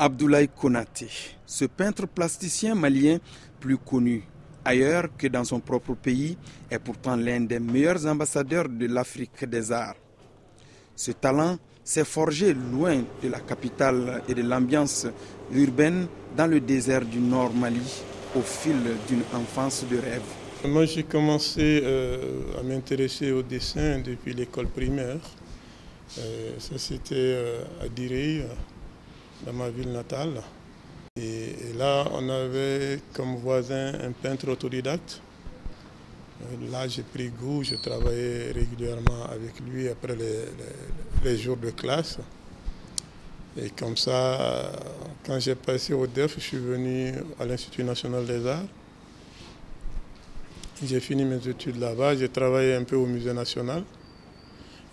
Abdoulaye Konaté, ce peintre plasticien malien plus connu ailleurs que dans son propre pays, est pourtant l'un des meilleurs ambassadeurs de l'Afrique des arts. Ce talent s'est forgé loin de la capitale et de l'ambiance urbaine dans le désert du Nord Mali au fil d'une enfance de rêve. Moi, j'ai commencé à m'intéresser au dessin depuis l'école primaire. Ça, c'était à Direy, dans ma ville natale. Et là, on avait comme voisin un peintre autodidacte. Là, j'ai pris goût, je travaillais régulièrement avec lui après les jours de classe. Et comme ça, quand j'ai passé au DEF, je suis venu à l'Institut national des arts. J'ai fini mes études là-bas, j'ai travaillé un peu au Musée national.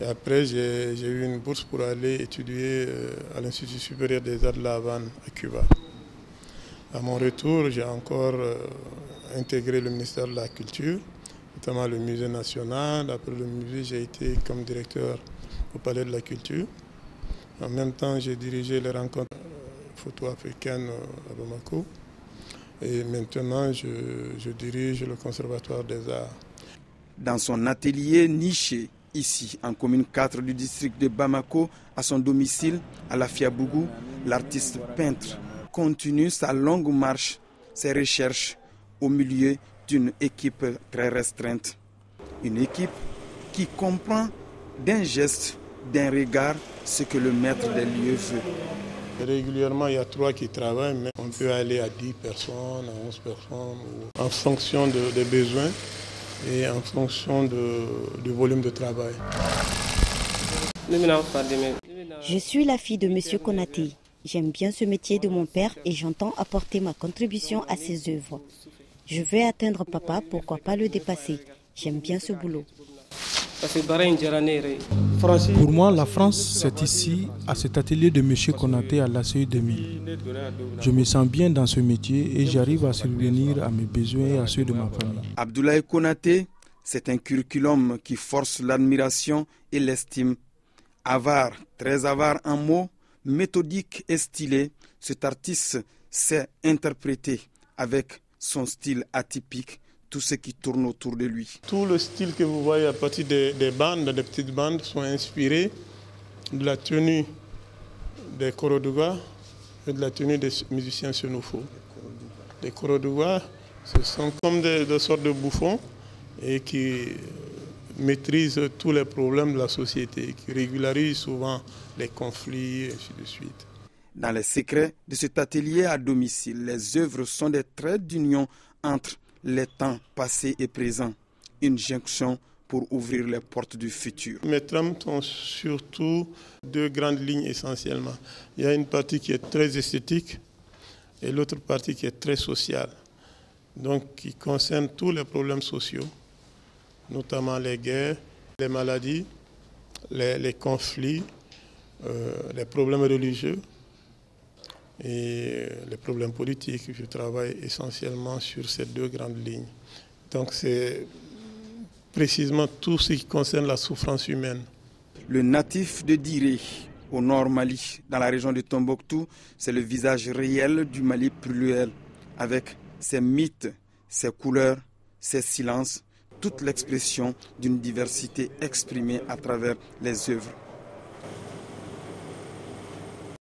Et après, j'ai eu une bourse pour aller étudier à l'Institut supérieur des arts de La Havane, à Cuba. À mon retour, j'ai encore intégré le ministère de la Culture, notamment le Musée national. Après le musée, j'ai été comme directeur au Palais de la Culture. En même temps, j'ai dirigé les rencontres photo africaines à Bamako. Et maintenant, je dirige le Conservatoire des Arts. Dans son atelier niché, ici, en commune 4 du district de Bamako, à son domicile, à la Fiabougou, l'artiste peintre continue sa longue marche, ses recherches au milieu d'une équipe très restreinte. Une équipe qui comprend d'un geste, d'un regard, ce que le maître des lieux veut. Régulièrement, il y a 3 qui travaillent, mais on peut aller à 10 personnes, à 11 personnes, en fonction des besoins et en fonction du volume de travail. Je suis la fille de M. Konaté. J'aime bien ce métier de mon père et j'entends apporter ma contribution à ses œuvres. Je veux atteindre papa, pourquoi pas le dépasser. J'aime bien ce boulot. Pour moi, la France, c'est ici, à cet atelier de M. Konaté à l'ACE 2000. Je me sens bien dans ce métier et j'arrive à subvenir à mes besoins et à ceux de ma famille. Abdoulaye Konaté, c'est un curriculum qui force l'admiration et l'estime. Avare, très avare en mots, méthodique et stylé, cet artiste sait interpréter avec son style atypique tout ce qui tourne autour de lui. Tout le style que vous voyez à partir des bandes, des petites bandes, sont inspirés de la tenue des Korodougwa et de la tenue des musiciens sénoufos. Les Korodougwa, ce sont comme des sortes de bouffons et qui maîtrisent tous les problèmes de la société, qui régularisent souvent les conflits, et ainsi de suite. Dans les secrets de cet atelier à domicile, les œuvres sont des traits d'union entre les temps passés et présents, une jonction pour ouvrir les portes du futur. Mes trames sont surtout 2 grandes lignes essentiellement. Il y a une partie qui est très esthétique et l'autre partie qui est très sociale, donc qui concerne tous les problèmes sociaux, notamment les guerres, les maladies, les conflits, les problèmes religieux et les problèmes politiques. Je travaille essentiellement sur ces 2 grandes lignes. Donc c'est précisément tout ce qui concerne la souffrance humaine. Le natif de Direy, au nord Mali, dans la région de Tombouctou, c'est le visage réel du Mali pluriel, avec ses mythes, ses couleurs, ses silences, toute l'expression d'une diversité exprimée à travers les œuvres.